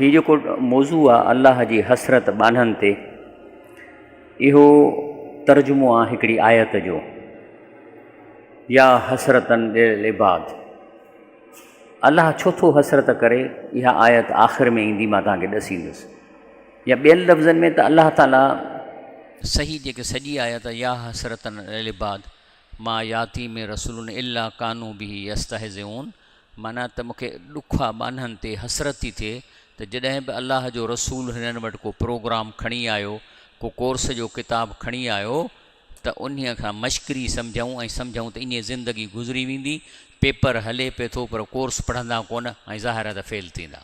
हीउ जेको मौज़ू आहे अल्लाह जी हसरत बाननि ते, इहो तर्जुमो आहे हिकिड़ी आयत जो, या हसरतन लिल इबाद। अल्लाह छो थो हसरत करे, इहा आयत आख़िर में ईंदी, मां तव्हांखे ॾसींदुसि। या ॿियनि लफ़्ज़नि में त अल्लाह ताला सही जेके सॼी आयत या हसरतन लिल इबाद मां याती में रसूलुन इल्ला कानू बिही यस्तहज़िऊन, माना त मूंखे ॾुखा बाननि ते हसरत थी थिए त जॾहिं बि अल्लाह जो रसूल हिननि वटि को प्रोग्राम खणी आयो, को कोर्स जो किताब खणी आयो, त उन खां मश्करी सम्झूं ऐं सम्झूं त इन ज़िंदगी गुज़री वेंदी, पेपर हले पिए थो पर कोर्स पढ़ंदा कोन ऐं ज़ाहिर त फेल थींदा।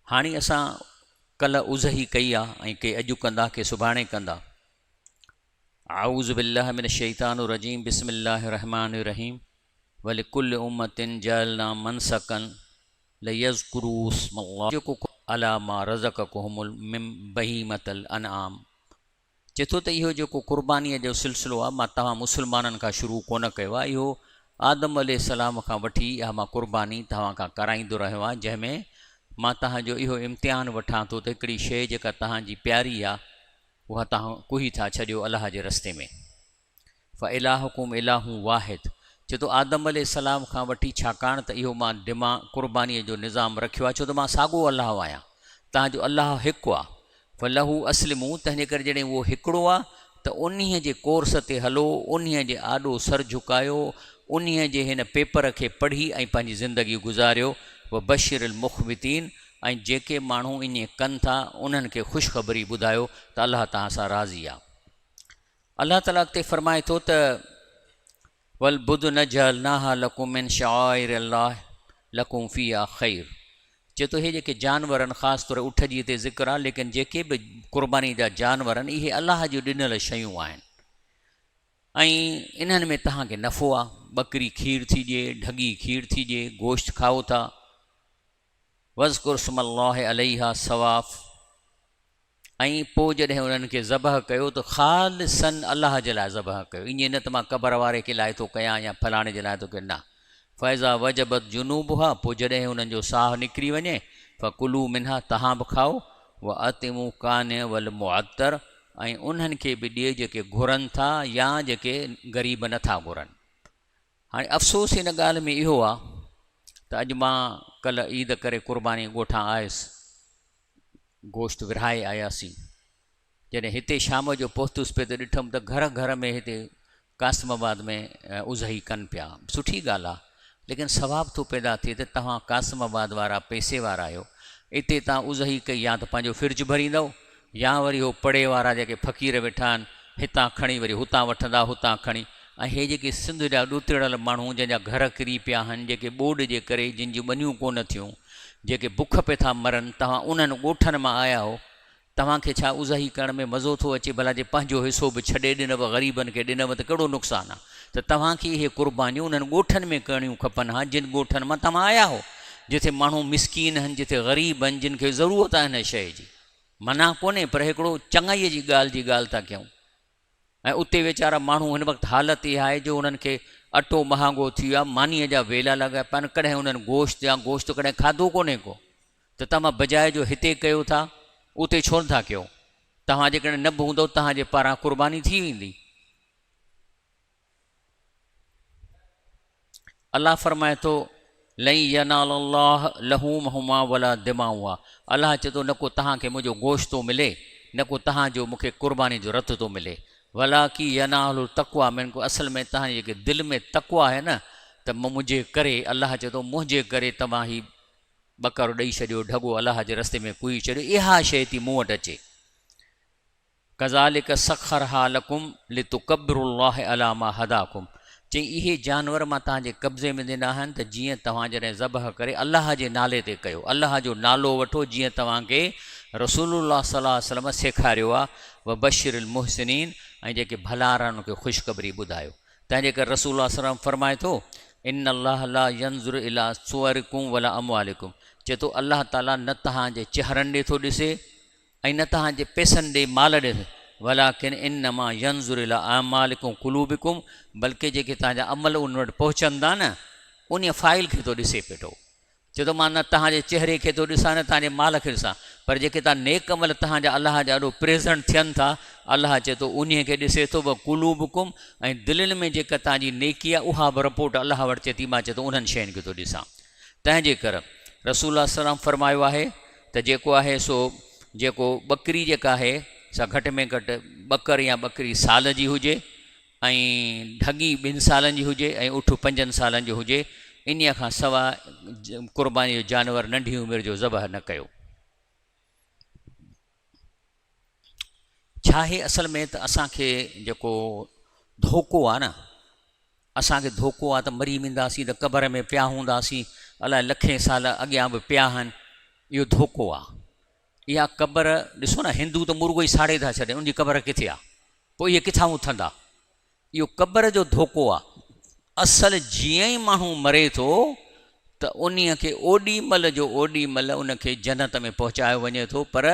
हाणे असां कल्ह उज़ही कई आहे ऐं के अॼु कंदा, के सुभाणे कंदा। आऊज़ु बिल्लाहि मिन शैतानिर रजीम, बिस्मिल्लाहिर रहमानिर रहीम। वलिकुल्लि उम्मतिन जअलना मनसकन लियज़्कुरू इस्मल्लाह जेको अला मा रज़क़कुहुम मिन बहीमतिल अनआम। चए थो त इहो जेको क़ुर्बानीअ जो सिलसिलो आहे, मां तव्हां मुस्लमाननि खां शुरू कोन कयो आहे। इहो आदम अलैहिस्सलाम खां वठी इहा मां क़ुर्बानी तव्हां खां कराईंदो रहियो आहियां, जंहिंमें मां तव्हांजो इहो इम्तिहान वठां थो त हिकिड़ी शइ जेका तव्हांजी प्यारी आहे, उहा तव्हां कुही था छॾियो अलाह जे रस्ते में। फ़ इलाहुकुम इलाहु वाहिद। चए थो आदम अलैहिस्सलाम खां वठी, छाकाणि त इहो मां क़ुर्बानीअ जो निज़ाम रखियो आहे, छो त मां साॻियो अलाह आहियां, तव्हांजो अलाह हिकु आहे। फलहू असलिमू, तंहिंजे करे जॾहिं उहो हिकिड़ो आहे त उन्हीअ जे कोर्स ते हलो, उन्हीअ जे आॾो सर झुकायो, उन्हीअ जे हिन पेपर खे पढ़ी ऐं पंहिंजी ज़िंदगी गुज़ारियो। व बशिरिल मुख़बितीन, ऐं जेके माण्हू ईअं कनि था उन्हनि खे ख़ुशख़बरी ॿुधायो त अलाह तव्हां सां राज़ी आहे। अलाह ताला ते फ़रमाए थो त वल बुद न जअलनाहा लकुम मिन शआइरिल्लाह लकुम फ़ीहा ख़ैर। चए थो हे जेके जानवर आहिनि, ख़ासि तौर उठ जी हिते ज़िक्र आहे, लेकिन जेके बि क़ुर्बानी जा जानवर आहिनि, इहे अलाह जूं ॾिनल शयूं आहिनि ऐं इन्हनि में तव्हांखे नफ़ो आहे। ॿकरी खीर थी ॾिए, ढगी खीर थी ॾिए, गोश्त खाओ था। वज़कुर स्मल्लाह अलैहा सवाफ़, ऐं पोइ जॾहिं उन्हनि खे ज़बह कयो त ख़ालिसन अलाह जे लाइ ज़बह कयो। ईअं न त मां क़बर वारे के लाइ थो कयां या फलाणे जे लाइ थो कयां, न। फ़ैज़ा वजबत जुनूबहा, पोइ जॾहिं हुननि जो साहु निकिरी वञे, फ़कुलू मिन्हा, तव्हां बि खाओ। व अतिमू काने वल मुअत्तर, ऐं उन्हनि खे बि ॾिए जेके घुरनि था या जेके ग़रीब नथा घुरनि। हाणे अफ़सोस हिन ॻाल्हि में इहो आहे त अॼु मां कल्ह ईद करे क़ुर्बानी ॻोठां आयुसि, गोश्त विरहाए आयासीं। जॾहिं हिते शाम जो पहुतुसि पिए त ॾिठुमि त घर घर में हिते कासिमाबाद में उज़ही कनि पिया। सुठी ॻाल्हि आहे, लेकिन सवाबु थो पैदा थिए त तव्हां कासिमाबाद वारा पैसे वारा आहियो, हिते तव्हां उज़ही कई, या त पंहिंजो फिर्ज भरींदव, या वरी उहो पड़े वारा जेके फ़क़ीर वेठा आहिनि, हितां खणी वरी हुतां वठंदा, हुतां खणी। ऐं हे जेके सिंध जा ॾुतिड़ल माण्हू, जंहिंजा घर किरी पिया आहिनि, जेके ॿोॾ जे करे जिन जूं ॿनियूं कोन थियूं, जेके बुख पे था मरनि, तव्हां उन्हनि ॻोठनि मां आया हो, तव्हांखे छा उज़ही करण में मज़ो थो अचे? भला जे पंहिंजो हिसो बि छॾे ॾिनव, ग़रीबनि खे ॾिनव, त कहिड़ो नुक़सानु आहे? त तव्हांखे इहे क़ुर्बानियूं उन्हनि ॻोठनि में करणियूं खपनि हा, जिन ॻोठनि मां तव्हां आया हो, जिथे माण्हू मिसकीन आहिनि, जिथे ग़रीब आहिनि, जिन खे ज़रूरत आहे हिन शइ जी। मना कोन्हे, पर हिकिड़ो चङाईअ जी ॻाल्हि था कयूं। ऐं उते वीचारा माण्हू हिन वक़्तु हालत इहा आहे जो उन्हनि खे अटो महांगो थी वियो आहे, मानीअ जा वेला लॻा पिया आहिनि, कॾहिं उन्हनि गोश्त या गोश्त कॾहिं खाधो कोन्हे को। त तव्हां बजाए जो हिते कयो था, उते छो नथा कयो? तव्हां जेकॾहिं न बि हूंदव, तव्हांजे पारां क़ुर्बानी थी वेंदी। अलाह फ़रमाए थो लन यनालल्लाह लहूमुहुमा वला दिमाउहा। अलाह चए थो न को तव्हांखे मुंहिंजो गोश्त थो मिले, न को तव्हांजो मूंखे क़ुर्बानी जो रत थो मिले। वला की यनालु तक़वा मिनकुम, असल में तव्हांजे जेके दिलि में तक़वा आहे न, त मुंहिंजे करे, अलाह चए थो मुंहिंजे करे तव्हां ही ॿकरो ॾेई छॾियो, ढॻो अलाह जे रस्ते में कुई छॾियो, इहा शइ थी मूं वटि अचे। कज़ालिक सख़रहा लकुम लितुकब्बिरुल्लाह अला मा हदाकुम। चई इहे जानवर मां तव्हांजे कब्ज़े में ॾिना आहिनि, त जीअं तव्हां जॾहिं ज़बह करे अलाह जे नाले ते कयो, अलाह जो नालो वठो, जीअं तव्हांखे रसूलुल्लाह सल्लल्लाहु अलैहि वसल्लम सेखारियो आहे। व बशिरिल मुहसिनीन, ऐं जेके भलार आहिनि उनखे ख़ुशख़बरी ॿुधायो। तंहिंजे करे रसूलुल्लाह सल्लल्लाहु अलैहि वसल्लम फरमाए थो इन्नल्लाह ला यंज़ुरु इला सुवरिकुम वला अमवालिकुम। चए थो अलाह ताला न तव्हांजे चेहरनि ॾे थो ॾिसे ऐं न तव्हांजे पैसनि ॾे, माल ॾे, वलाकिन इन्नमा यंज़ुरु इला अमालिकुम कुलूबिकुम, बल्कि जेके तव्हांजा अमल उन वटि पहुचंदा न, उन फाइल खे थो ॾिसे पियो, चए थो मां न तव्हांजे चहिरे खे थो ॾिसां न तव्हांजे माल खे ॾिसां, पर जेके तव्हां नेक अमल तव्हांजा अलाह जा ॾाढो प्रेज़ेंट थियनि था, अलाह चए थो उन खे ॾिसे थो बि कुलूबकुम, ऐं दिलनि में जेका तव्हांजी नेकी आहे उहा बि रिपोर्ट अलाह वटि चए थी, मां चए थो उन्हनि शयुनि खे थो ॾिसां। तंहिंजे करे रसूल सलाम फरमायो आहे त जेको आहे सो जेको ॿकरी जेका आहे सा घटि में घटि ॿकर या ॿकरी साल जी हुजे, ऐं ढगी 2 सालनि जी हुजे, ऐं उठ 5 सालनि जो हुजे। इन खां सवाइ क़ुर्बानी जो जानवर नंढी उमिरि जो ज़बह न कयो। छा आहे असल में त असांखे जेको धोखो आहे न, असांखे धोखो आहे त मरी वेंदासीं त क़बर में पिया हूंदासीं, अलाए लखे साल अॻियां बि पिया आहिनि, इहो धोखो आहे। इहा क़बर ॾिसो न, हिंदू त मुर्गो ई साड़े था छॾनि, उनजी क़बर किथे आहे, पोइ इहे किथां उथंदा? इहो क़बर जो धोखो आहे। असल जीअं ई माण्हू मरे थो त उन खे ओॾी महिल जो ओॾी महिल उनखे जन्नत में पहुचायो वञे थो, पर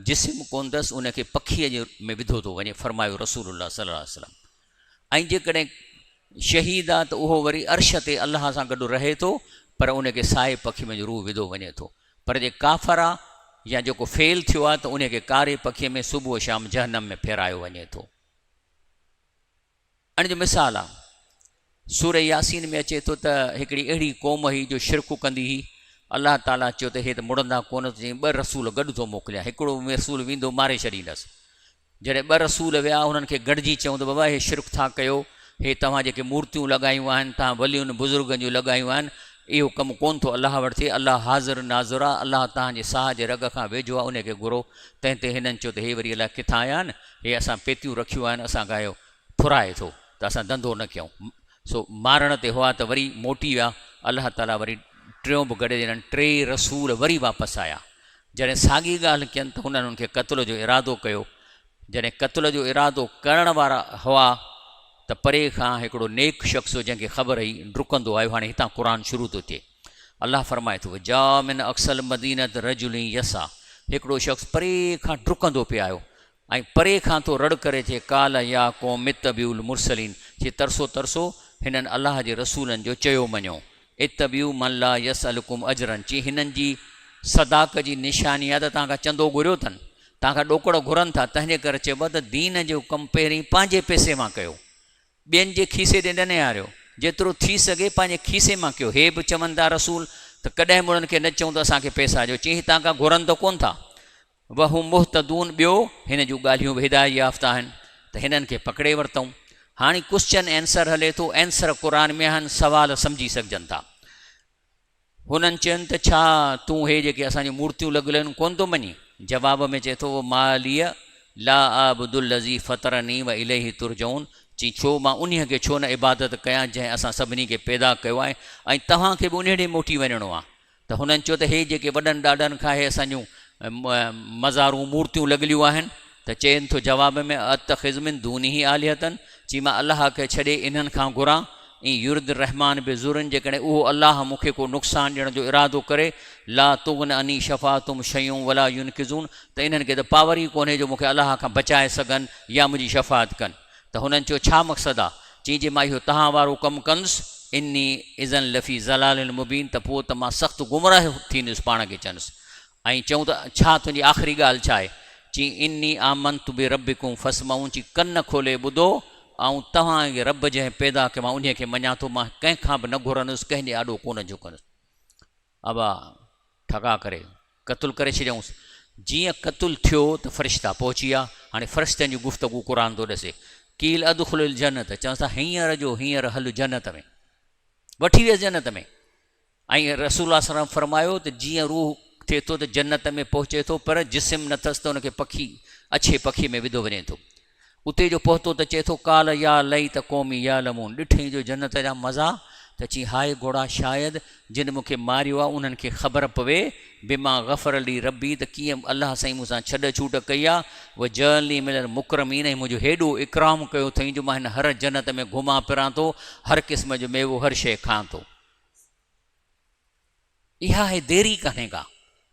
जिस्म कोन अथसि, उनखे पखीअ जे में विधो थो वञे, फरमायो रसूलुल्लाह सल्लल्लाहु अलैहि वसल्लम। ऐं जेकॾहिं शहीद आहे त उहो वरी अर्श ते अलाह सां गॾु रहे थो, पर उनखे साए पखी में रूह विधो वञे थो। पर जे काफ़र आहे या जेको फेल थियो आहे त उनखे कारे पखीअ में सुबुह शाम जहन्नम में फेरायो वञे थो। अण जो मिसाल आहे, सूरह यासीन में अचे थो त हिकिड़ी अहिड़ी क़ौम हुई जो शिरकु कंदी हुई, अलाह ताला चयो त हे त मुड़ंदा कोन, चई 2 रसूल गॾु थो मोकिलियां, हिकिड़ो रसूल वेंदो मारे छॾींदसि। जॾहिं 2 रसूल विया, उन्हनि खे गॾिजी चऊं त बाबा हे शिरक था कयो, हे तव्हां जेके मूर्तियूं लॻायूं आहिनि, तव्हां वलियुनि बुज़ुर्गनि जूं लॻायूं आहिनि, इहो कमु कोन थो अलाह वटि थिए, अलाह हाज़िर नाज़िर आहे, अलाह तव्हांजे साह जे रग खां वेझो आहे, उनखे घुरो। तंहिं ते हिननि चयो त हे वरी अलाए किथां आया आहिनि, हे असां पेतियूं रखियूं आहिनि, असांखां इहो फुराए थो त असां धंधो न कयूं। सो मारण ते हुआ त वरी मोटी विया, अलाह ताला वरी 3 बि गॾे ॾिननि, 3 रसूल वरी वापसि आया। जॾहिं साॻी ॻाल्हि कयनि त हुननि उनखे क़त्ल जो इरादो कयो। जॾहिं क़त्ल जो इरादो करण वारा हुआ त परे खां हिकिड़ो नेक शख़्स हो, जंहिंखे ख़बर हुई, डुकंदो आयो। हाणे हितां क़ुर शुरू थो थिए। अलाह फरमाए थो जामिन अक्सल मदीनत रजुली यसा, हिकिड़ो शख़्स परे खां डुकंदो पियो आयो, ऐं परे खां थो रड़ करे चए काल या क़ौम इत्तबिउल मुरसलीन, चए तरसो तरसो हिननि अलाह जे रसूलनि जो चयो मञो। इत्तबिउ मन ला यसअलकुम अजरन, चई हिननि जी सदाक जी निशानी आहे त तव्हांखां चंदो घुरियो अथनि, तव्हांखां ॾोकड़ घुरनि था। तंहिंजे करे चइबो त दीन जो कमु पहिरीं पंहिंजे पैसे मां कयो, ॿियनि जे खीसे ॾे न निहारियो, जेतिरो थी सघे पंहिंजे खीसे मां कयो। हे बि चवनि था रसूल त कॾहिं बि उन्हनि खे न चऊं त असांखे पैसा ॾियो, चई तव्हांखां घुरनि त कोन था। वहू मुहतदून, ॿियो हिन जूं ॻाल्हियूं बि हिदायत याफ़्ता आहिनि, त हिननि खे पकिड़े वरितऊं। हाणे क्वेश्चन आंसर हले थो, आंसर क़ुर में आहिनि, सवाल सम्झी सघजनि था। हुननि चयनि त छा तूं हे जेके असांजी मूर्तियूं लॻियल आहिनि कोन थो मञी? जवाब में चए थो मालिय ला आबुदुल लज़ी फ़तरनी व इलैहि तुरजऊन, चई छो मां उन खे छो न इबादत कयां जंहिं असां सभिनी खे पैदा कयो आहे, ऐं तव्हांखे बि उन ॾे मोटी वञिणो आहे। त हुननि चयो त हे जेके वॾनि ॾाॾनि खां हे असांजूं मज़ारूं मूर्तियूं लॻियलियूं आहिनि, त चइनि थो जवाब में अतख़िज़मिन दूनी ही आलिहतन, चई मां अलाह खे छॾे इन्हनि खां घुरां। ई युर्द रहमान बि ज़ुरन, जेकॾहिं उहो अलाह मूंखे को नुक़सानु ॾियण जो इरादो करे, ला तुगन अनी शफ़ातुम शयूं वला युनकिज़ून, त इन्हनि खे त पावर ई कोन्हे जो मूंखे अलाह खां बचाए सघनि या मुंहिंजी शफ़ात कनि। त हुननि चयो छा मक़सदु आहे? चई जे मां इहो तव्हां वारो कमु कंदुसि, इन्नी इज़न लफ़ी ज़लालिन मुबीन, त पोइ त मां सख़्तु गुमराह थींदुसि पाण खे चवंदुसि। ऐं चऊं त छा तुंहिंजी आख़िरी ॻाल्हि छा आहे? चई इन्नी आमनतु बि रबिकुम फस्माऊं, चई कन खोले ॿुधो, ऐं तव्हांखे रब जंहिं पैदा कयो मां उन खे मञा थो, मां कंहिंखां बि न घुरंदुसि, कंहिंजे आॾो कोन झुकंदुसि। अबा ठगा करे क़तलु करे छॾियऊंसि। जीअं क़तलु थियो त फ़रिश्ता पहुची विया। हाणे फ़रिश्तनि जी गुफ़्तगू क़ुर थो ॾसे। कील अदख़ुलुल जन्नत, चवंसि था हींअर जो हींअर हल जन्नत में, वठी वियसि जन्नत में। ऐं रसूल सल्लल्लाहु अलैहि फरमायो त जीअं रूह थिए थो त जन्नत में पहुचे थो, पर जिस्म न अथसि त हुनखे पखी अछे पखी में विधो वञे थो। उते जो पहुतो त चए थो काल या लई त क़ौमी या लमून, ॾिठई जो जन्नत जा मज़ा, त चई हाय घोड़ा शायदि जिन मूंखे मारियो आहे उन्हनि खे ख़बर पवे बिमा ग़फ़र ली रबी, त कीअं अलाह साईं मूंसां छॾ छूट कई आहे। उहा जली मिलियल मुकरमीन, ऐं मुंहिंजो हेॾो इकराम कयो अथई जो मां हिन हर जन्नत में घुमां फिरां थो, हर क़िस्म जो मेवो हर शइ खां थो। इहा आहे देरी कान्हे का।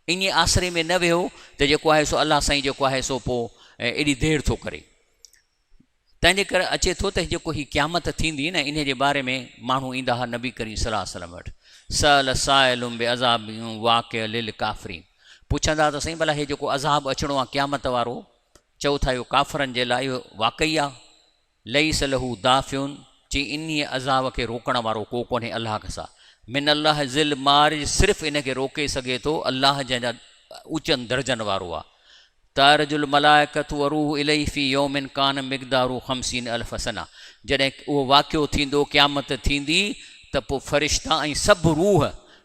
इन आसिरे में न वियो त जेको आहे सो अलाह साईं जेको आहे सो पोइ एॾी देरि थो करे। तंहिंजे करे अचे थो त जेको हीअ क़यामत थींदी न, इन जे बारे में माण्हू ईंदा हुआ नबी करीम सल्लल्लाहु अलैहि वसल्लम वटि। सल साइलुम बि अज़ाब वाक़िअ लिल काफ़रीन, पुछंदा त साईं भला हे जेको अज़ाब अचिणो आहे क़यामत वारो, चओ था इहो काफ़रनि जे लाइ, इहो वाक़ई आहे? लई सलहू दाफ़ियुन, चई इन अज़ाब खे रोकण वारो को कोन्हे अलाह सां। मिन अलाह ज़िल मारिज, सिर्फ़ु इन खे रोके सघे थो अलाह जंहिंजा ऊचनि दर्जनि वारो आहे। तारजुल मलाइकतु वरूह इलैहि फी यौमिन कान मिक़दारु 50,000 सना, जॾहिं उहो वाक़ियो थींदो, क़यामत थींदी, त पोइ फ़रिश्ता ऐं सभु रूह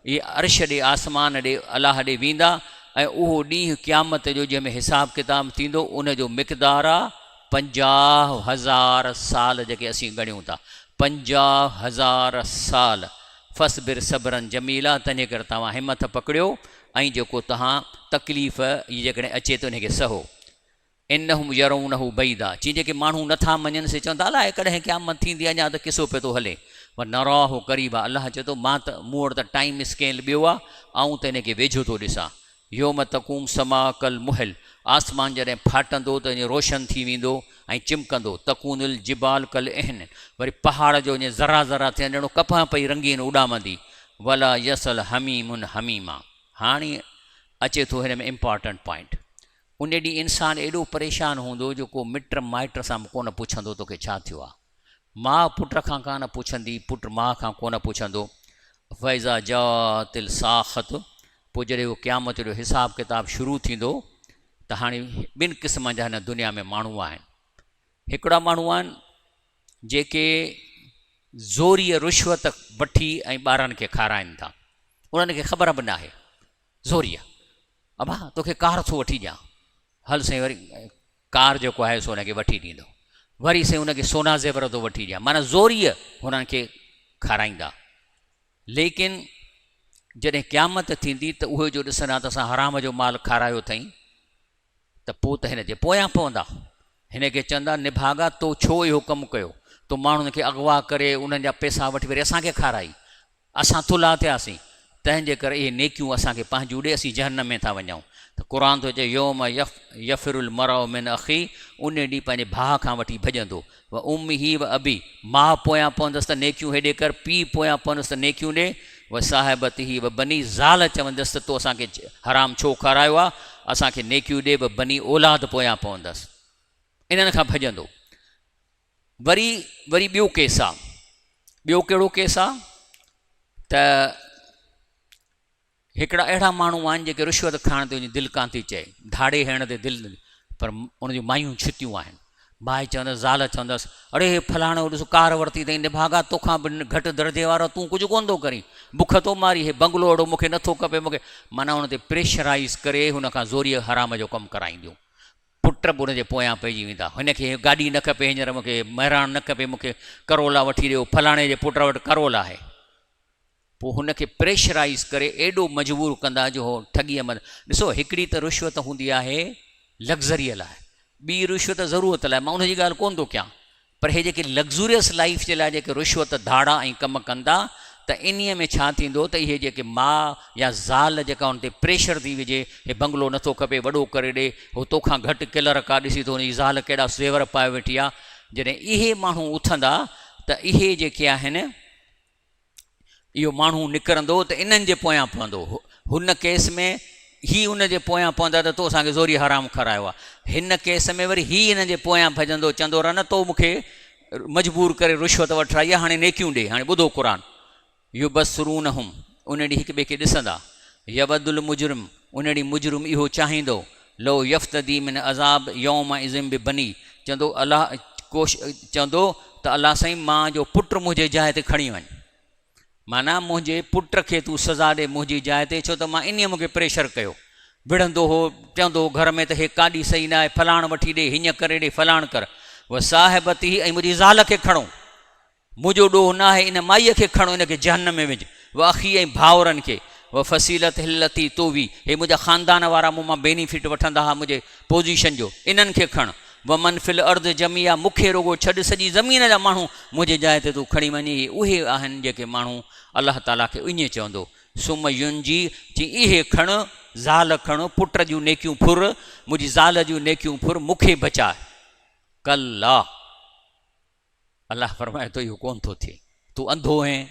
इहे अर्श ॾे, आसमान ॾे, अलाह ॾे वेंदा, ऐं उहो ॾींहुं क़यामत जो जंहिंमें हिसाब किताब थींदो, उनजो मिक़दार आहे 50,000 साल, जेके असीं ॻणियूं था 50,000 साल। फ़स्बिर सब्रन जमीला, तंहिंजे करे तव्हां हिमत पकड़ियो ऐं जेको तव्हां तकलीफ़ इहा जेकॾहिं अचे थो इनखे सहो। इन्नहुम यरौनहु बैदा, चई जेके माण्हू नथा मञनि से चवंदा अलाए कॾहिं क़यामत थींदी, अञा त किसो पियो थो हले। पर नराहु क़रीबा, अलाह चए थो मां त मूं वटि त टाइम स्केल ॿियो आहे, ऐं त इनखे वेझो थो ॾिसां। योम तक़ूम समा कल मुहल, आसमान जॾहिं फाटंदो त ईअं रोशन थी वेंदो ऐं चिमकंदो। तकूनुल जिबाल कल अहन, वरी पहाड़ जो ईअं ज़रा ज़रा थियण ॼणो कपह पई रंगीन उॾामंदी। वला यसल हमीमुन हमीमा, हाणे अचे थो हिन में इम्पॉर्टेंट पॉइंट। उन ॾींहुं इंसानु एॾो परेशान हूंदो जेको मिट माइट सां कोन पुछंदो तोखे छा थियो आहे, माउ पुट खां कान पुछंदी, पुट माउ खां कोन पुछंदो। फ़ैज़ा जातिल साख़त, पोइ जॾहिं उहो क़यामत जो हिसाब किताब शुरू थींदो, त हाणे ॿिनि क़िस्म जा हिन दुनिया में माण्हू आहिनि। हिकिड़ा माण्हू आहिनि जेके ज़ोरीअ रिश्वत वठी ऐं ॿारनि खे खाराइनि था, उन्हनि खे ख़बर बि न आहे। ज़ोरीअ, अबा तोखे कार थो वठी ॾियां, हल साईं, वरी कार जेको आहे सो हुनखे वठी ॾींदो, वरी साईं हुनखे सोना ज़ेवर थो वठी ॾियां, माना ज़ोरीअ हुननि खे खाराईंदा। लेकिन जॾहिं क़यामत थींदी त उहे जो ॾिसंदा त असां हराम जो माल खारायो अथई, त पोइ त हिन जे पोयां पवंदा, हिन खे चवंदा निभागा तो छो इहो कमु कयो, तो माण्हुनि खे अगवा करे उन्हनि जा पैसा वठी वरी असांखे खाराई, असां थुला थियासीं, तंहिंजे करे इहे नेकियूं असांखे पंहिंजूं ॾे, असीं जहन्नम में था वञूं। त क़ुर थो चए योम यफ़िरुल मरउ मिन अख़ी, उन ॾींहुं पंहिंजे भाउ खां वठी भॼंदो। व उम्मिही व अबी, माउ पोयां पवंदसि त नेकियूं हेॾे कर, पीउ पोयां पवंदसि त नेकियूं ॾे। व साहिबती व बनी, ज़ाल चवंदसि त तो असांखे हराम छो खारायो आहे, असांखे नेकियूं ॾे। व बनी औलाद पोयां पवंदसि, इन्हनि खां भॼंदो। वरी ॿियो केस आहे, ॿियो कहिड़ो केस आहे त हिकिड़ा अहिड़ा माण्हू आहिनि जेके रिश्वत खाइण ते वञी दिलि कान थी चए, धाड़े हणण ते दिलि, पर उनजूं मायूं छितियूं आहिनि। माई चवंदसि, ज़ाल चवंदसि, अड़े फलाणो ॾिस कार वरिती अथई, निभागा तोखां बि घटि दर्जे वारो, तूं कुझु कोन थो करीं, बुख थो मारी, हे बंगलो अहिड़ो मूंखे नथो खपे, मूंखे माना हुन ते प्रेशराइज़ करे हुन खां ज़ोरीअ हराम जो कमु कराईंदियूं। पुट बि हुनजे पोयां पइजी वेंदा, हिनखे गाॾी न खपे, हींअर मूंखे महिराण न खपे, मूंखे करोला वठी ॾियो, फलाणे जे पुट वटि करोला आहे। पोइ हुनखे प्रेशराइज़ करे एॾो मजबूर कंदा जो हो ठॻीअ में। ॾिसो हिकिड़ी त रिश्वत हूंदी आहे लग्ज़रीअ लाइ, ॿी रिश्वत ज़रूरत लाइ, मां हुनजी ॻाल्हि कोन थो कयां, पर हे जेके लग्ज़ूरियस लाइफ जे लाइ जेके रिश्वत धाड़ा ऐं कमु कंदा, त इन्हीअ में छा थींदो त इहे जेके माउ या ज़ाल जेका हुन ते प्रेशर थी विझे, हे बंगलो नथो खपे, वॾो करे ॾे, हो तोखां घटि किलर का ॾिसी थो हुनजी ज़ाल कहिड़ा ज़ेवर पाए वेठी आहे, जॾहिं इहे माण्हू उथंदा त इहे जेके आहिनि, इहो माण्हू निकिरंदो त इन्हनि जे पोयां पवंदो। हुन केस में ही उन जे पोयां पवंदा त तो असांखे ज़ोरी हराम खारायो आहे, हिन केस में वरी ही हिन जे पोयां भॼंदो, चवंदो रह न तो मूंखे मजबूर करे रिश्वत वठाई आहे, हाणे नेकियूं ॾे। हाणे ॿुधो क़ुर, इहो बसरून हुम, उन ॾींहुं हिक ॿिए खे ॾिसंदा। यवदुल मुजरिम, उन ॾींहुं मुजरिम इहो चाहींदो, लो यफ़्तदी मिन अज़ाब यौम इज़िम बि बनी, चवंदो अलाह चवंदो त अलाह साईं मां जो पुटु मुंहिंजे जाइ ते खणी वञ, माना मुंहिंजे पुट खे तूं सज़ा ॾे मुंहिंजी जाइ ते, छो त मां इन मूंखे प्रेशर कयो। विढ़ंदो हो, चवंदो हो घर में त हे गाॾी सही न आहे, फलाण वठी ॾे, हीअं करे ॾे, फलाण कर। उहा साहिबती, ऐं मुंहिंजी ज़ाल खे खणो, मुंहिंजो ॾोह न आहे, इन माईअ खे खणो, इनखे जहन्नम में विझ। व अख़ी, ऐं भाउरनि खे, व फसीलत हिलती तोवी, हे मुंहिंजा ख़ानदान वारा मूं मां बेनिफिट वठंदा हुआ मुंहिंजे पोज़ीशन जो, इन्हनि खे खण। व मनफ़िल अर्द जमिया, मूंखे रुगो छॾ, सॼी ज़मीन जा माण्हू मुंहिंजे जाइ ते तूं खणी वञी। उहे आहिनि जेके माण्हू अलाह ताला खे ईअं चवंदो। सुम युनजी, चई इहे खण, ज़ाल खण, पुट जूं नेकियूं फुर, मुंहिंजी ज़ाल जूं नेकियूं फुर, मूंखे बचाए। कल्ला, अल्लाह फरमाए थो इहो कोन थो थिए, तूं अंधो आहीं,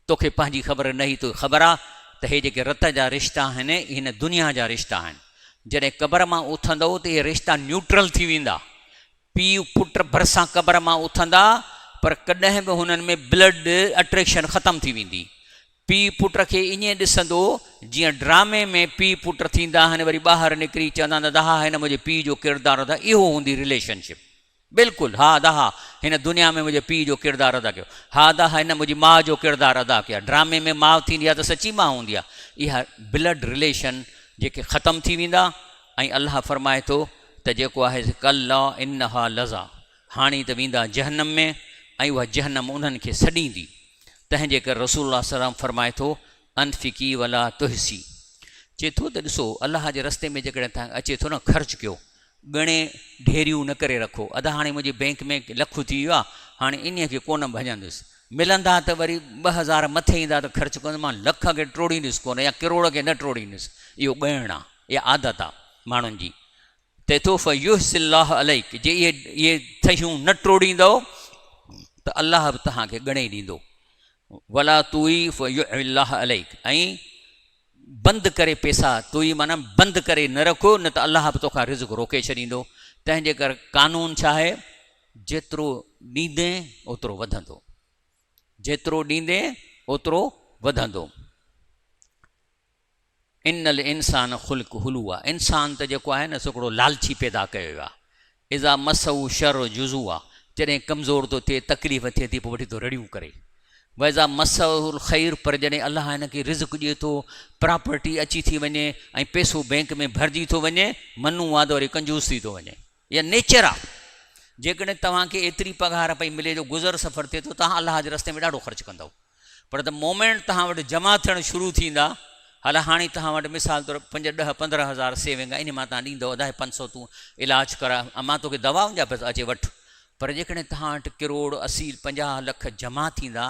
तोखे पंहिंजी ख़बर न हुई, तोखे ख़बर आहे त हे जेके रत जा रिश्ता आहिनि हिन दुनिया जा रिश्ता आहिनि। जॾहिं क़बर मां उथंदो त इहे रिश्ता न्यूट्रल थी वेंदा। पीउ पुट भरिसां क़बर मां उथंदा, पर कॾहिं बि हुननि में ब्लड अट्रैक्शन ख़तमु थी वेंदी। पीउ पुट खे ईअं ॾिसंदो जीअं ड्रामे में पीउ पुट थींदा आहिनि, वरी ॿाहिरि निकिरी चवंदा आहिनि हा हिन मुंहिंजे पीउ जो किरदारु अदा, इहो हूंदी रिलेशनशिप। बिल्कुलु हा दहा हिन दुनिया में मुंहिंजे पीउ जो किरदारु अदा कयो, हा दहा हिन मुंहिंजी माउ जो किरदारु अदा कया। ड्रामे में माउ थींदी आहे त सची माउ हूंदी आहे। इहा ब्लड रिलेशन जेके ख़तमु थी वेंदा। ऐं अल्लाह फरमाए थो त जेको आहे कल्ला इन्नहा लज़ा, हाणे त वेंदा जहन्नम में, ऐं उहा जहन्नम उन्हनि खे सॾींदी। तंहिंजे करे रसूलुल्लाह सल्लल्लाहु अलैहि वसल्लम फरमाए थो अनफिकी वला तुहसी, चए थो त ॾिसो अल्लाह जे रस्ते में जेकॾहिं तव्हां अचे थो न, ख़र्चु कयो, ॻणे ढेरियूं न करे रखो। अदा हाणे मुंहिंजे बैंक में लखु थी वियो आहे, हाणे इन खे कोन भॼंदुसि, मिलंदा त वरी 2000 मथे ईंदा त ख़र्चु कंदो, मां लख खे टोड़ींदुसि कोन या किरोड़ खे न टोड़ींदुसि। इहो ॻणणु आहे, इहा आदत आहे माण्हुनि जी। ते तो फ़युहसिल्लाह अलैक, जे इहे शयूं न टोड़ींदो त अल्लाह बि तव्हांखे ॻणे ॾींदो। वला तुई फ़युहसिल्लाह अलैक, ऐं बंदि करे पैसा तुई माना बंदि करे न रखो, न त अल्लाह बि तोखां रिज़्क़ रोके छॾींदो। तंहिंजे करे कानून छा आहे, जेतिरो ॾींदे ओतिरो वधंदो, जेतिरो ॾींदे ओतिरो वधंदो। इनल इंसान ख़ुल्क़ हुलूआ, इंसान त जेको आहे न हिकिड़ो लालची पैदा कयो वियो आहे। इज़ा मसऊ शर जुज़ू आहे, जॾहिं कमज़ोर थो थिए तकलीफ़ थिए थी पोइ वठी थो रड़ियूं करे। वैज़ा मसउल ख़ैर, पर जॾहिं अल्लाह हिन खे रिज़्क़ ॾिए थो, प्रॉपर्टी अची थी वञे ऐं पैसो बैंक में भरिजी थो वञे, मनु आहे त वरी कंजूस थी थो वञे। इहा नेचर आहे। जेकॾहिं तव्हांखे एतिरी पघार पई मिले जो गुज़र सफ़र थिए थो, तव्हां अल्लाह जे रस्ते में ॾाढो ख़र्चु कंदव, पर द मोमेंट तव्हां वटि जमा थियणु शुरू थींदा, हल हाणे तव्हां वटि मिसाल तौरु 5, 10, 15,000 सेविंग आहे, इन मां तव्हां ॾींदव 500 तूं इलाजु करा, मां तोखे दवाउनि जा पैसा अचे वठि। पर जेकॾहिं तव्हां वटि किरोड़ 80, 50 लख जमा थींदा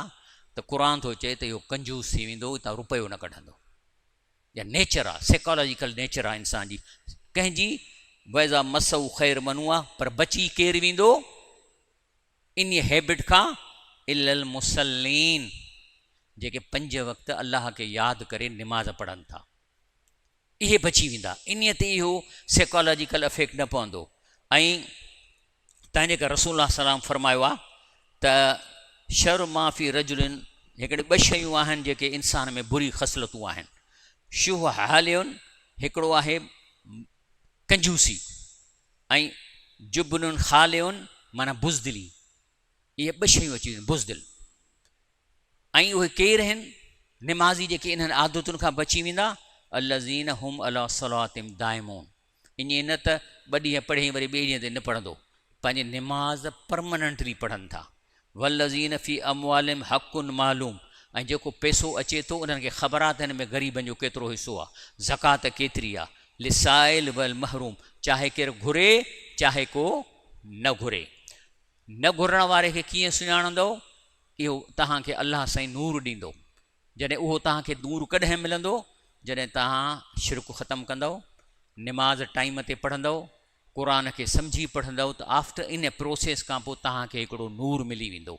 त क़ुर थो चए त इहो कंजूस थी वेंदो, तव्हां रुपयो न कढंदो। इहा नेचर आहे, साइकोलॉजिकल नेचर आहे इंसान जी। कंहिंजी वैज़ा मसऊ ख़ैर मनू आहे, पर बची केरु वेंदो इन हैबिट खां, इल्लल मुसल्लीन, जेके 5 वक़्त अल्लाह खे यादि करे निमाज़ पढ़नि था, इहे बची वेंदा। इन ते इहो साइकोलॉजिकल इफेक्ट न पवंदो। ऐं तंहिंजे करे रसूलुल्लाह सल्लल्लाहु अलैहि वसल्लम फरमायो आहे त शर माफ़ी रजुलिन, हिकिड़े 2 शयूं आहिनि जेके इंसान में बुरी ख़सलतूं आहिनि। शुह हालियुन, हिकिड़ो आहे कंजूसी, ऐं जुबनुन ख़ालियुन माना बुज़दिली। इहे 2 शयूं अची वेंदियूं, बुज़दिल। ऐं उहे केरु आहिनि निमाज़ी जेके इन्हनि आदतुनि खां बची वेंदा, अल्लज़ीन हुम अला सलातिम दाइमून। ईअं न त 2 ॾींहं पढ़ी वरी 2 ॾींहं ते न पढ़ंदो, पंहिंजी निमाज़ परमनेंटली पढ़नि था। वल्लज़ीन फ़ी अमवालिम हक़ुन मालूम, ऐं जेको पैसो अचे थो उन्हनि खे ख़बर आहे त हिन में ग़रीबनि जो केतिरो हिसो आहे, ज़कात केतिरी आहे, लिसाइल वल महरूम, चाहे केरु घुरे चाहे को न घुरे। न घुरण वारे खे कीअं सुञाणंदो, इहो तव्हांखे अल्लाह साईं नूर ॾींदो। जॾहिं उहो तव्हांखे नूर कॾहिं मिलंदो, जॾहिं तव्हां शिरक ख़तमु कंदव, निमाज़ टाइम ते पढ़ंदव, क़ुर खे सम्झी पढ़ंदव, त आफ्टर इन प्रोसेस खां पोइ तव्हांखे हिकिड़ो नूर मिली वेंदो।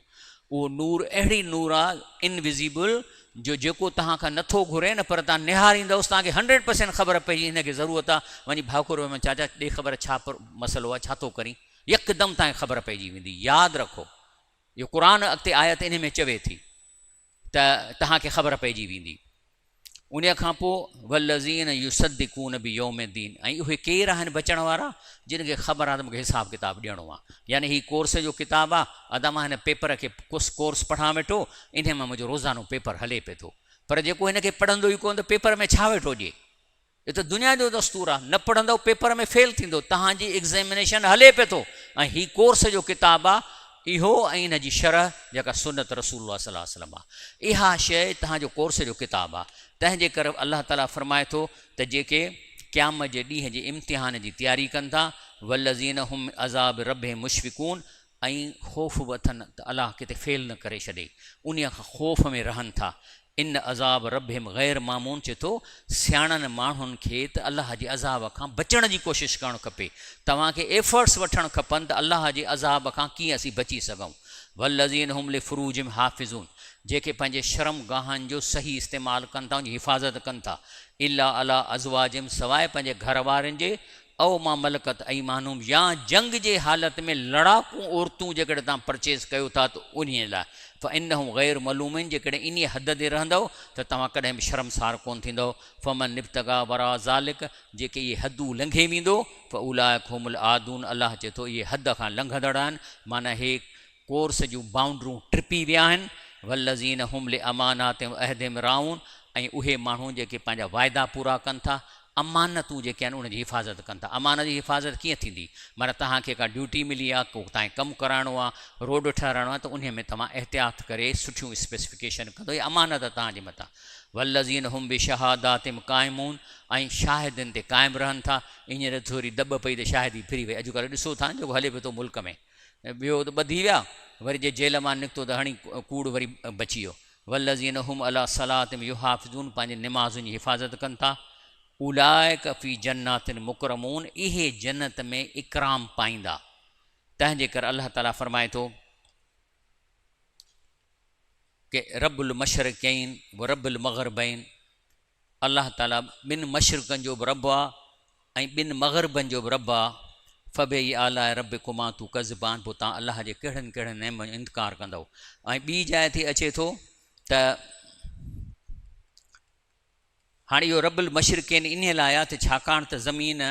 उहो नूर अहिड़ी नूर आहे इनविज़िबल, जो जेको तव्हां खां नथो घुरे न, पर तव्हां निहारींदवसि तव्हांखे 100% ख़बर पइजी हिनखे ज़रूरत आहे, वञी भाकुर में चाचा ॾे ख़बर छा मसइलो आहे, छा थो करी, यकदमि तव्हांखे ख़बर पइजी वेंदी। यादि रखो, इहो क़ुर अॻिते आयत इन में चवे थी त तव्हांखे ख़बर पइजी वेंदी। उन खां पोइ वल्लज़ीन युसद्दिक़ून बियौमिद्दीन, ऐं उहे केरु आहिनि बचण वारा, जिन खे ख़बर आहे त मूंखे हिसाब किताब ॾियणो आहे। यानी हीउ कोर्स जो किताबु आहे, अदा मां हिन पेपर खे कुझु कोर्स पढ़ां वेठो, इन मां मुंहिंजो रोज़ानो पेपर हले पिए थो, पर जेको हिनखे पढ़ंदो ई कोन त पेपर में छा वेठो ॾिए। इहो त दुनिया जो दस्तूर आहे, न पढ़ंदव पेपर में फेल थींदो, तव्हांजी एग्ज़ामिनेशन हले पिए थो। ऐं हीउ कोर्स जो किताबु आहे इहो, ऐं हिन जी शरह जेका सुन्नत रसूलुल्लाह सल्लल्लाहु अलैहि वसल्लम आहे, इहा शइ तव्हांजो कोर्स जो किताबु आहे। तंहिंजे करे अल्लाह ताला फरमाए थो त जेके क़यामत जे ॾींहं जे इम्तिहान जी तयारी कनि था, वल्लज़ीन हुम अज़ाब रब मुशफ़िकून, ऐं ख़ौफ़ वठनि त अलाह किथे फेल न करे छॾे, उन खां ख़ौफ़ में रहनि था। इन अज़ाब रबिम ग़ैर मामून, चए थो सियाणनि माण्हुनि खे त अलाह जे अज़ाब खां बचण जी कोशिशि करणु खपे। तव्हांखे एफर्ट्स वठणु खपनि त अलाह जे अज़ाब खां कीअं असीं बची सघूं। वल्लज़ीन हुम लिफ़ुरूजिहिम हाफ़िज़ून, जेके पंहिंजे शर्म गाहनि जो सही इस्तेमालु कनि था, उनजी हिफ़ाज़त कनि था, इल्ला अला अज़वाजिहिम, सवाइ पंहिंजे घर वारनि जे, औ मां मलकत ऐमानुहुम, या जंग जे हालत में लड़ाकू औरतूं जेकॾहिं तव्हां परचेज़ कयो था त उन लाइ, फ़इन्नहुम ग़ैर मलूमिन, जेकॾहिं इन हद ते रहंदव त तव्हां कॾहिं बि शर्मसार कोन थींदव। फ़मन निब्तगा वरा ज़ालिक, जेके इहे हदूं लंघे वेंदो, फ़उलाइक हुमुल आदून, अलाह चए थो इहे हद खां लंघंदड़ आहिनि, माना हे कोर्स जूं बाउंड्रियूं ट्रिपी विया आहिनि। वल्लज़ीन हुम लिअमानातिहिम अहदिहिम राऊन, ऐं उहे माण्हू जेके पंहिंजा वाइदा पूरा कनि था, अमानतूं जेके आहिनि उनजी हिफ़ाज़त कनि था। अमानत जी हिफ़ाज़त कीअं थींदी, माना तव्हांखे का ड्यूटी मिली आहे, को तव्हांखे कमु कराइणो आहे, रोड ठाहिराइणो आहे, त उन में तव्हां एहतियात करे सुठियूं स्पेसिफिकेशन कंदो, इहे अमानत तव्हांजे मथां। वल्लज़ीन हुम बिशहादातिहिम क़ाइमून, ऐं शाहिदनि ते क़ाइमु रहनि था। हींअर थोरी दॿ पई त शाहिदी फिरी वई, अॼुकल्ह ॾिसो था जेको हले पियो थो मुल्क में, ॿियो त ॿधी विया, वरी जे जेल मां निकितो त हणी कूड़ वरी बची वियो। वल्लज़ीन हुम अला सलातिहिम युहाफ़िज़ून, पंहिंजे निमाज़ुनि जी हिफ़ाज़त कनि था। उलाइक फ़ी जन्नातिन मुकरमून, इहे जन्नत में इकराम पाईंदा। तंहिंजे करे अल्लाह ताला फ़रमाए थो कि रब्बुल मशरिक़ैन व रब्बुल मग़रिबैन, अल्लाह ताला ॿिनि मशरिक़नि जो बि रब आहे ऐं ॿिनि मग़रिबनि जो बि रब आहे। फ़बई आला रब्बिकुमा तुकज़्ज़िबान, पोइ तव्हां अल्लाह जे कहिड़नि कहिड़नि नेमनि जो इनकार कंदव। ऐं ॿी जाइ ते अचे थो त हाणे इहो रब्बुल मशरिक़ैन इन लाइ आहे त छाकाणि त ज़मीन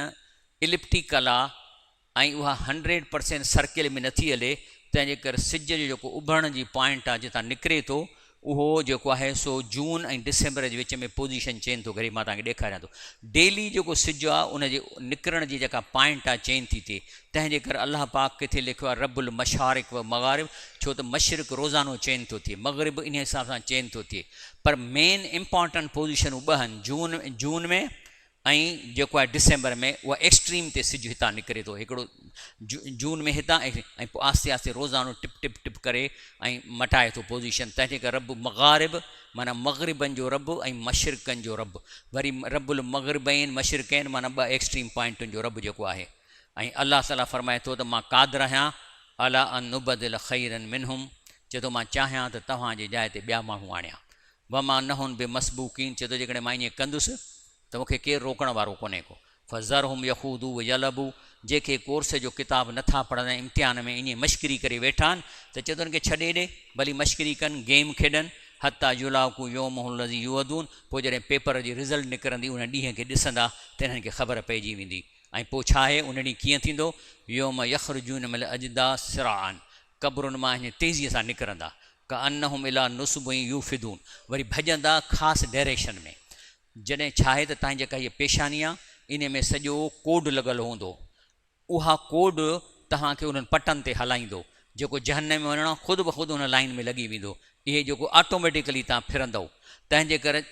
इलिप्टिकल आहे ऐं उहा 100% सर्किल में नथी हले, तंहिंजे करे सिज जो जेको उभरण जी पॉइंट आहे जितां निकिरे थो, उहो जेको आहे सो जून ऐं डिसंबर जे विच में पोज़ीशन चेंज थो करे। मां तव्हांखे ॾेखारियां थो, डेली जेको सिज आहे उनजे निकिरण जी जेका पॉइंट आहे चेंज थी थिए। तंहिंजे करे अलाह पाक किथे लिखियो आहे रब्बुल मशारिक़ व मग़ारिब, छो त मशरिक़ रोज़ानो चेंज थो थिए, मग़रिब इन हिसाब सां चेंज थो थिए, पर मेन इम्पॉर्टेंट पोज़ीशनूं ॿ आहिनि, जून में ऐं जेको आहे डिसंबर में, उहा एक्सट्रीम ते सिज हितां निकिरे थो, हिकिड़ो जून में हितां ऐं पोइ आस्ते आस्ते रोज़ानो टिप टिप टिप करे ऐं मटाए थो पोज़ीशन। तंहिंजे करे रब मग़ारिब माना मग़रिबनि जो रब ऐं मशरिक़नि जो रब, वरी रब्बुल मग़रिबैन मशरिक़ैन माना ॿ एक्सट्रीम पॉइंटुनि जो रब जेको आहे। ऐं अल्लाह ताला फ़रमाए थो त मां क़ादिर आहियां अला अन नुबदिल ख़ैरन मिनहुम, चए थो मां चाहियां त तव्हांजे जाइ ते ॿिया माण्हू आणियां। व मां नहुन बि मसबूकीन, चए थो जेकॾहिं मां ईअं कंदुसि त मूंखे केरु रोकण वारो कोन्हे को। फ़ज़रहुम यख़ूदू व यलबू, जेके कोर्स जो किताब नथा पढ़ंदा आहिनि, इम्तिहान में ईअं मश्करी करे वेठा आहिनि, त चए थो उनखे छॾे ॾे, भली मश्करी कनि, गेम खेॾनि, हता युलाकू योमहुल लज़ी युअदून, पोइ जॾहिं पेपर जी रिज़ल्ट निकिरंदी उन ॾींहं खे ॾिसंदा त हिननि खे ख़बर पइजी वेंदी। ऐं पोइ छा आहे उन ॾींहुं कीअं थींदो, योम यख़रुजून मिल अजदा सिराअन, क़ब्रुनि मां हीअं तेज़ीअ सां निकिरंदा, का अन्नहुम इला नुस्बुन यूफ़िदून, वरी भॼंदा ख़ासि डायरेक्शन में। जॾहिं छा आहे त तव्हांजी जेका हीअ पेशानी आहे इन में सॼो कोड लॻल हूंदो, उहा कोड तव्हांखे उन्हनि पटनि ते हलाईंदो, जेको जहन्नम में वञणो ख़ुदि ब ख़ुदि हुन लाइन में लॻी वेंदो, इहे जेको ऑटोमेटिकली तव्हां फिरंदव। तंहिंजे करे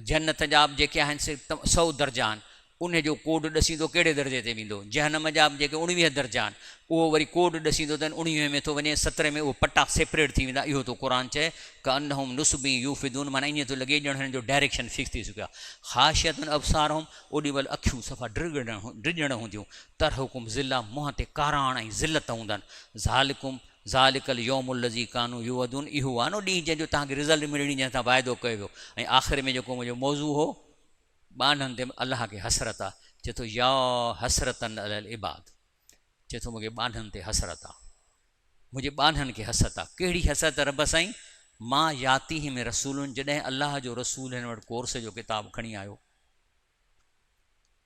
जन्नत जा बि जेके आहिनि से 100 दर्जा आहिनि, उन जो कोड ॾसींदो कहिड़े दर्जे ते वेंदो। जहन्नम जा बि जेके 19 दर्जा आहिनि, उहो वरी कोड ॾसींदो त 19 में थो वञे, 17 में उहो पटा सेपरेट थी वेंदा। इहो थो क़ुर चए क अन्नहुम नुस्बी यूफ़िदून, माना ईअं थो लॻे ॼण हिन जो डायरेक्शन फिक्स थी चुकियो आहे। ख़ाशियतुन अबसारहुम, ओॾी महिल अखियूं सफ़ा ड्रिॼण हूंदियूं, तरहुकुम ज़िला, मुंहं ते काराण ऐं ज़िलत हूंदनि। ज़ालिकल यौमुल लज़ी कानू युअदून, इहो आहे न ॾींहुं जंहिंजो तव्हांखे रिज़ल्ट मिलणी जंहिं सां वाइदो कयो वियो। ऐं आख़िर में जेको मुंहिंजो मौज़ू हो ॿाननि ते अलाह खे हसरत आहे, चए थो या हसरतन अलल इबाद, चए थो मूंखे ॿाननि ते हसरत आहे, मुंहिंजे ॿाननि खे हसरत आहे। कहिड़ी हसरत रब साईं, मां याती में रसूलुनि, जॾहिं अलाह जो रसूल हिन वटि कोर्स जो किताब खणी आयो,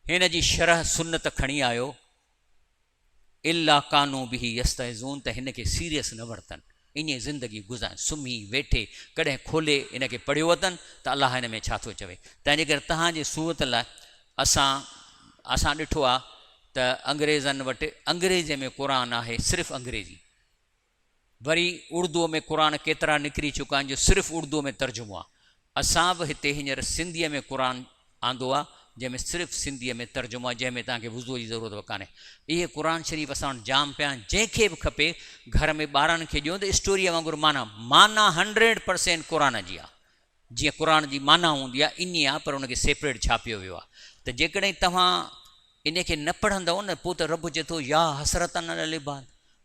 हिन जी शरह सुन्नत खणी आयो, इल्ला कानू बिही यस्तहज़ून, त हिन खे सीरियस न वरितनि, ईअं ज़िंदगी गुज़ारे सुम्ही वेठे, कॾहिं खोले इन खे पढ़ियो वतनि त अलाह हिन में छा थो चवे। तंहिंजे करे तव्हांजे सूरत लाइ असां ॾिठो आहे त अंग्रेज़नि वटि अंग्रेज़ीअ में क़ुर आहे, सिर्फ़ु अंग्रेज़ी, वरी उर्दूअ में क़ुर केतिरा निकिरी चुका आहिनि जो सिर्फ़ु उर्दूअ में तर्जुमो आहे। असां बि हिते हींअर सिंधीअ में क़ुर आंदो आहे, जंहिंमें सिर्फ़ु सिंधीअ में तर्जुमो आहे, जंहिंमें तव्हांखे वुज़ूअ जी ज़रूरत बि कान्हे। इहे क़ुर शरीफ़ असां वटि जाम पिया आहिनि, जंहिंखे बि खपे घर में ॿारनि खे ॾियो त स्टोरीअ वांगुरु माना 100% क़ुर जी आहे, जीअं क़ुर जी माना हूंदी आहे इन आहे, पर उनखे सेपरेट छापियो वियो आहे। त जेकॾहिं तव्हां इनखे न पढ़ंदव न, पोइ त रब चए थो या हसरतन अलल इबाद,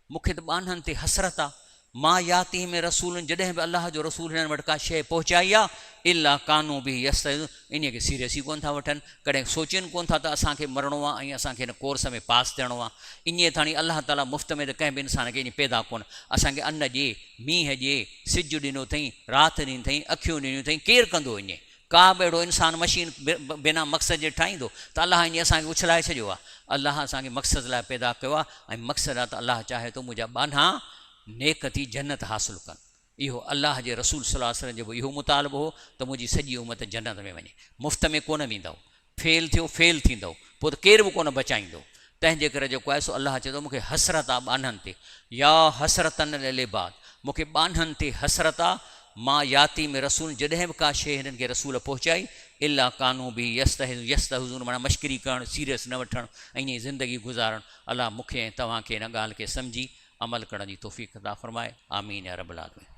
मूंखे त ॿाननि ते हसरत आहे, मां याती में रसूल, जॾहिं बि अलाह जो रसूल हिननि वटि का शइ पहुचाई आहे इला कानू बि यस, इन खे सीरियस ई कोन था वठनि, कॾहिं सोचनि कोन था त असांखे मरणो आहे ऐं असांखे हिन कोर्स में पास थियणो आहे। इन ताणी अलाह ताला मुफ़्त में त कंहिं बि इंसान खे ईअं पैदा कोन, असांखे अन्न ॾिए, मींहं ॾिए, सिजु ॾिनो अथई, राति ॾिनी अथई, अखियूं ॾिनियूं अथई, केरु कंदो ईअं? का बि अहिड़ो इंसानु मशीन बिना मक़सद जे ठाहींदो त अलाह ईअं असांखे उछलाए छॾियो आहे। अलाह असांखे मक़सद लाइ पैदा कयो आहे ऐं मक़सदु आहे त अलाह चाहे थो मुंहिंजा ॿाना नेक थी जन्नत हासिलु कनि। इहो अलाह जे रसूल सल्लल्लाहु अलैहि वसल्लम जो इहो मुतालबो हो त मुंहिंजी सॼी उमत जन्नत में वञे, मुफ़्त में कोन वेंदव, फेल थियो फेल थींदव, पोइ त केरु बि कोन बचाईंदो। तंहिंजे करे जेको आहे सो अलाह चए थो मूंखे हसरत आहे ॿाननि ते, या हसरतन लिबाद, मूंखे ॿाननि ते हसरत आहे। मां याती में रसूल, जॾहिं बि का शइ हिननि खे रसूल पहुचाई इला कानू बि यस्त हुज़ूर, माना मश्करी करणु, सीरियस न वठणु ऐं ईअं ज़िंदगी गुज़ारणु। अलाह मूंखे ऐं तव्हांखे हिन ॻाल्हि खे सम्झी अमल करण जी तौफ़ीक़ अता फ़रमाए। आमीन या रब्बल आलमीन।